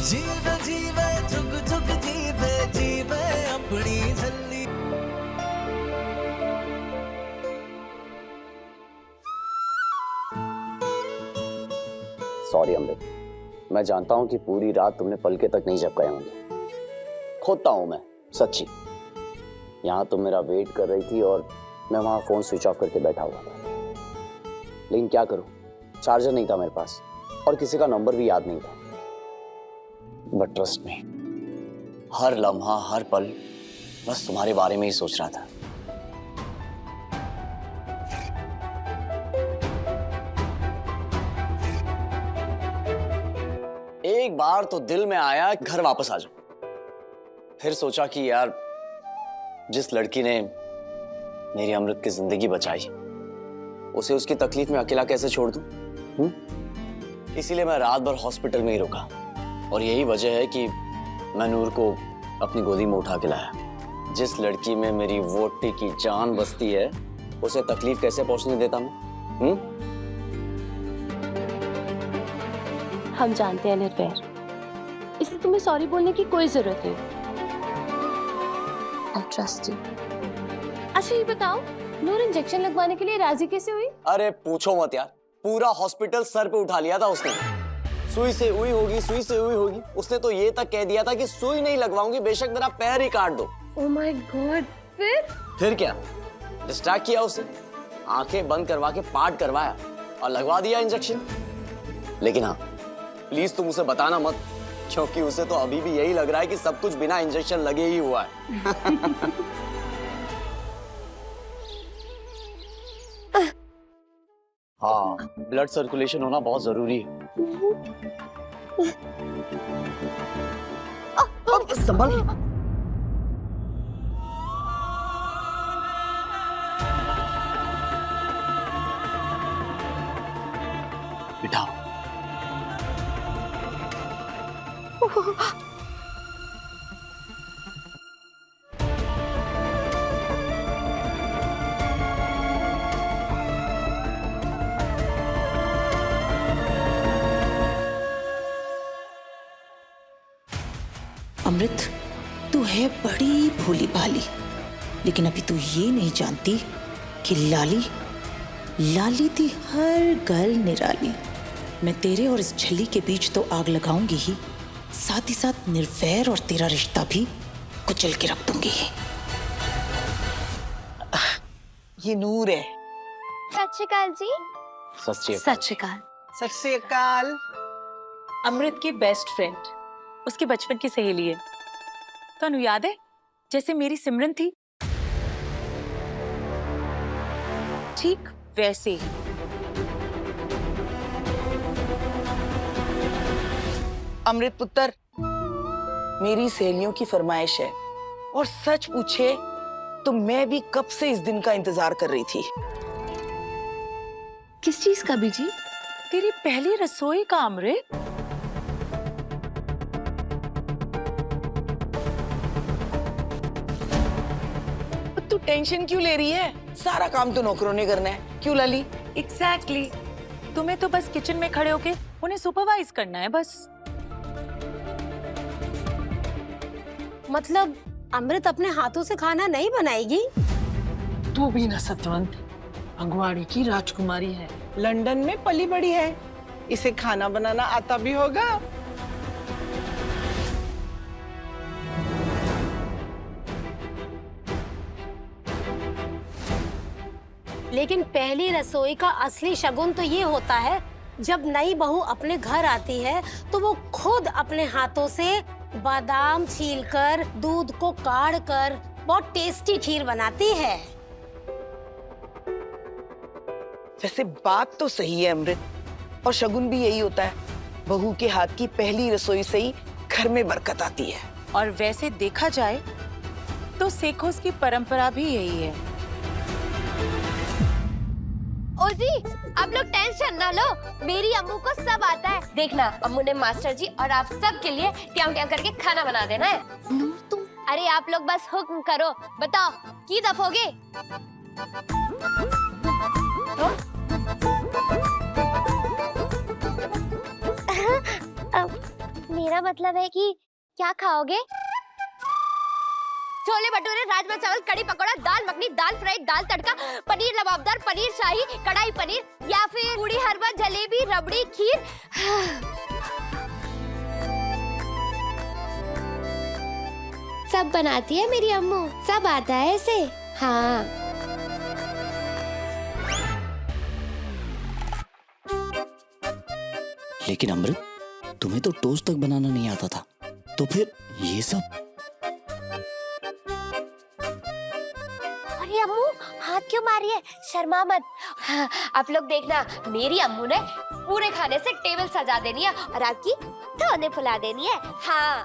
जीवे जीवे जुग जुग जीवे जीवे अपनी झल्ली। सॉरी अमृत, मैं जानता हूं कि पूरी रात तुमने पलके तक नहीं झपकाए होंगे। खोदता हूं मैं, सच्ची। यहां तुम मेरा वेट कर रही थी और मैं वहां फोन स्विच ऑफ करके बैठा हुआ था। लेकिन क्या करूं, चार्जर नहीं था मेरे पास और किसी का नंबर भी याद नहीं था। बट ट्रस्ट मी, हर लम्हा हर पल बस तुम्हारे बारे में ही सोच रहा था। एक बार तो दिल में आया घर वापस आ जाऊं। फिर सोचा कि यार, जिस लड़की ने मेरी अमृत की जिंदगी बचाई, उसे उसकी तकलीफ में अकेला कैसे छोड़ दूं? इसीलिए मैं रात भर हॉस्पिटल में ही रुका और यही वजह है कि मैं नूर को अपनी गोदी में उठा के लाया। जिस लड़की में मेरी वोटी की जान बसती है, उसे तकलीफ कैसे पहुंचने देता मैं? हम जानते हैं निर्वैर, इसलिए तुम्हें सॉरी बोलने की कोई जरूरत नहीं। I trust you। अच्छा ये बताओ, नूर इंजेक्शन लगवाने के लिए राजी कैसे हुई? अरे पूछो मत यार, पूरा हॉस्पिटल सर पे उठा लिया था उसने। सुई से हुई होगी, सुई से हुई होगी। उसने तो ये तक कह दिया था कि सुई नहीं लगवाऊंगी, बेशक मेरा पैर ही काट दो। Oh my God, फिर क्या, डिस्ट्रैक्ट किया उसे, आंखें बंद करवा के पार्ट करवाया और लगवा दिया इंजेक्शन। लेकिन हाँ, प्लीज तुम उसे बताना मत, क्योंकि उसे तो अभी भी यही लग रहा है कि सब कुछ बिना इंजेक्शन लगे ही हुआ है। हाँ, ब्लड सर्कुलेशन होना बहुत जरूरी है। संभल। बिठाओ। अमृत, तू है बड़ी भोली भाली, लेकिन अभी तू ये नहीं जानती कि लाली थी हर गल निराली। मैं तेरे और इस झल्ली के बीच तो आग लगाऊंगी ही, साथ ही साथ निर्वैर और तेरा रिश्ता भी कुचल के रख दूंगी। ये नूर है। सत श्री अकाल जी। सत श्री अकाल। सत श्री अकाल। अमृत की बेस्ट फ्रेंड, उसके बचपन की सहेली है। तो याद है जैसे मेरी सिमरन थी, ठीक वैसे ही। अमृत पुत्र, मेरी सहेलियों की फरमाइश है और सच पूछे तो मैं भी कब से इस दिन का इंतजार कर रही थी। किस चीज का बीजी? तेरी पहली रसोई का अमृत। तू टेंशन क्यों ले रही है? सारा काम तो नौकरों ने करना है, क्यों लाली? एग्जैक्टली, तुम्हें तो बस किचन में खड़े होके उन्हें सुपरवाइज करना है बस। मतलब अमृत अपने हाथों से खाना नहीं बनाएगी? तू भी ना सतवंत, भगवाड़ी की राजकुमारी है, लंदन में पली बड़ी है, इसे खाना बनाना आता भी होगा। लेकिन पहली रसोई का असली शगुन तो ये होता है, जब नई बहू अपने घर आती है तो वो खुद अपने हाथों से बादाम छीलकर, दूध को काढ़ कर बहुत टेस्टी खीर बनाती है। वैसे बात तो सही है अमृत, और शगुन भी यही होता है, बहू के हाथ की पहली रसोई से ही घर में बरकत आती है। और वैसे देखा जाए तो सेखोस की परंपरा भी यही है। ओजी, आप लोग टेंशन ना लो, मेरी अम्मू को सब आता है। देखना, अम्मू ने मास्टर जी और आप सब के लिए ट्यां ट्यां करके खाना बना देना है। नूर तुम। अरे आप लोग बस हुक्म करो, बताओ की दफोगे? मेरा मतलब है कि क्या खाओगे? छोले भटूरे, राजमा चावल, कड़ी पकौड़ा, दाल मखनी, दाल फ्राई, दाल तड़का, पनीर लबाबदार, पनीर शाही, कढ़ाई पनीर या फिर पूड़ी हलवा, जलेबी, रबड़ी, खीर। सब बनाती है मेरी अम्मू, सब आता है इसे। हाँ। लेकिन अमृत, तुम्हें तो टोस्ट तक बनाना नहीं आता था, तो फिर ये सब? अरे अम्मू, हाथ क्यों मारी है? शर्मा मत। हाँ, आप लोग देखना, मेरी अम्मू ने पूरे खाने से टेबल सजा देनी है और आपकी धोने फुला देनी है। हाँ।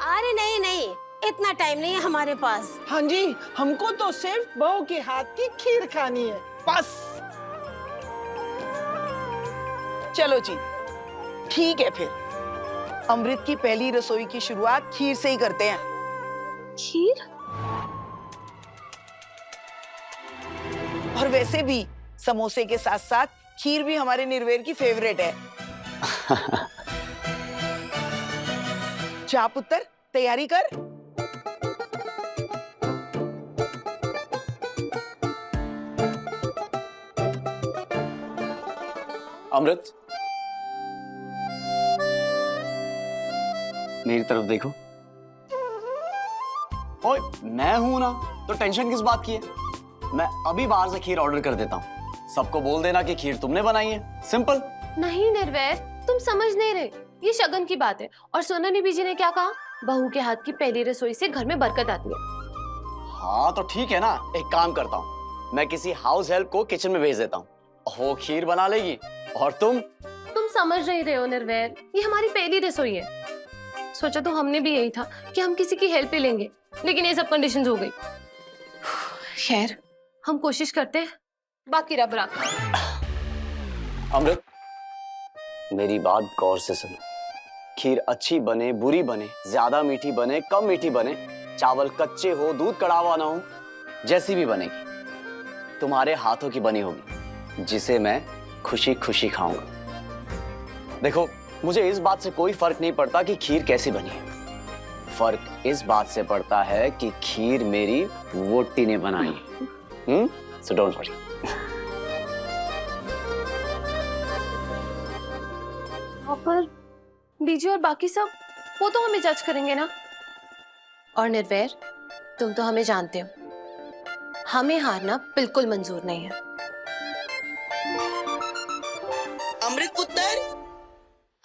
अरे नहीं नहीं, इतना टाइम नहीं है हमारे पास। हाँ जी, हमको तो सिर्फ बहू के हाथ की खीर खानी है, बस। चलो जी, ठीक है, फिर अमृत की पहली रसोई की शुरुआत खीर से ही करते हैं। खीर? और वैसे भी समोसे के साथ साथ खीर भी हमारे निर्वेर की फेवरेट है। जा पुत्र, तैयारी कर। अमृत, मेरी तरफ देखो। ओए, मैं हूं ना, तो टेंशन किस बात की है? मैं अभी बाहर से खीर ऑर्डर कर देता हूँ। सबको बोल देना कि खीर तुमने बनाई है, सिंपल। नहीं निर्वैर, तुम समझ नहीं रहे, ये शगन की बात है। और सोनानी बीजी ने क्या कहा? बहू के हाथ की पहली रसोई से घर में बरकत आती है। हाँ तो ठीक है ना, एक काम करता हूँ, मैं किसी हाउस हेल्प को किचन में भेज देता हूँ, वो खीर बना लेगी। और तुम समझ नहीं रहे हो निर्वैर, ये हमारी पहली रसोई है। सोचा तो हमने भी यही था कि हम किसी की हेल्प ही लेंगे, लेकिन ये सब कंडीशंस हो गई। खैर, हम कोशिश करते हैं, बाकी रब राखा। अमृत, मेरी बात गौर से सुनो। खीर अच्छी बने, बुरी बने, ज्यादा मीठी बने, कम मीठी बने, चावल कच्चे हो, दूध कड़ावा ना हो, जैसी भी बनेगी, तुम्हारे हाथों की बनी होगी, जिसे मैं खुशी खुशी खाऊंगा। देखो, मुझे इस बात से कोई फर्क नहीं पड़ता कि खीर कैसी बनी है। फर्क इस बात से पड़ता है कि खीर मेरी वोटी ने बनाई है। So don't worry. पर बीजी और बाकी सब, वो तो हमें जज करेंगे ना। और निर्वैर, तुम तो हमें जानते हो, हमें हारना बिल्कुल मंजूर नहीं है। अमृत पुत्र,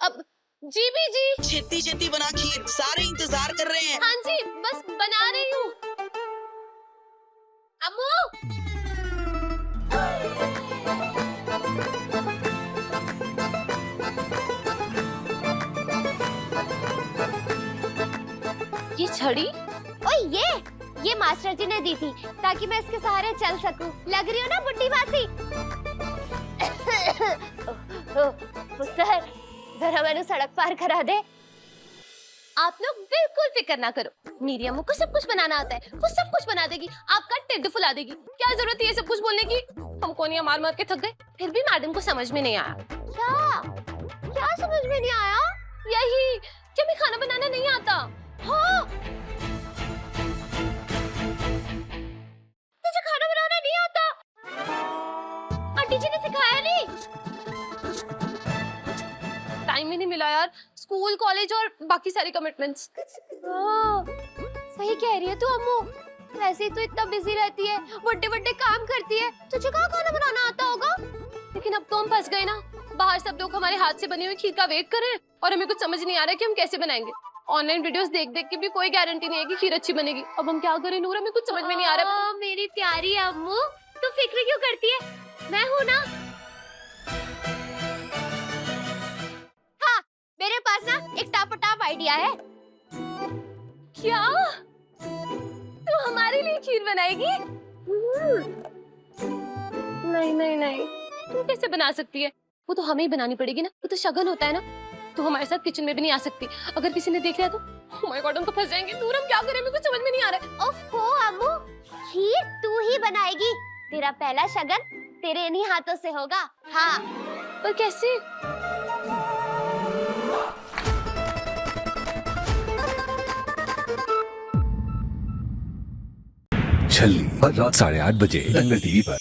अब जी बीजी। छेती छेती बना खीर, सारे इंतजार कर रहे हैं। हाँ जी, बस बना रही हूँ। अम्मू, ये छड़ी? ओए, ये मास्टर जी ने दी थी ताकि मैं इसके सहारे चल सकूं। लग रही हो ना बुड्ढी मासी? पुत्र, जरा मैंने सड़क पार करा दे। आप लोग बिल्कुल फिक्र ना करो, मेरी अम्मू को सब कुछ बनाना आता है, वो सब कुछ बना देगी, आपका टिड्ड फुला देगी। क्या जरूरत है ये सब कुछ बोलने की? हम कोनिया मार मार के थक गए, फिर भी मैडम को समझ में नहीं आया। क्या समझ में नहीं आया? यही कि हमें खाना बनाना नहीं आता। हाँ, तुझे खाना बनाना नहीं आता? आंटी जी ने सिखाया नहीं? टाइम ही नहीं मिला यार, स्कूल, कॉलेज और बाकी सारी कमिटमेंट्स। सही कह रही है तू अम्मू, वैसे ही तो इतना बिजी रहती है, बड़े काम करती है, तुझे कहाँ खाना बनाना आता होगा? लेकिन अब तो हम फंस गए ना, बाहर सब लोग हमारे हाथ से बनी हुई खीर का वेट कर रहे हैं और हमें कुछ समझ नहीं आ रहा है कि हम कैसे बनाएंगे। ऑनलाइन वीडियोस देख देख के भी कोई गारंटी नहीं है कि खीर अच्छी बनेगी। अब हम क्या करें नूर, हमें कुछ समझ में नहीं आ रहा है। मेरी प्यारी अम्मू, तू फिक्र क्यों करती है? मैं हूँ ना। हाँ, मेरे पास ना एक टाप आइडिया है। क्या तू हमारे लिए खीर बनाएगी? नहीं नहीं नहीं, तू कैसे बना सकती है? वो तो हमें ही बनानी पड़ेगी ना, वो तो शगन होता है ना। तू हमारे साथ किचन में भी नहीं आ सकती, अगर किसी ने देख लिया तो oh my God, हम तो फंस जाएंगे। दूर हम क्या करें, हमें कुछ समझ में नहीं आ रहा है। ओफो अम्मू, खीर तू ही बनाएगी, तेरा पहला शगन तेरे इन्हीं हाथों से होगा। हाँ, पर कैसे? छल्ली हर रात 8:30 बजे दंगल टीवी पर।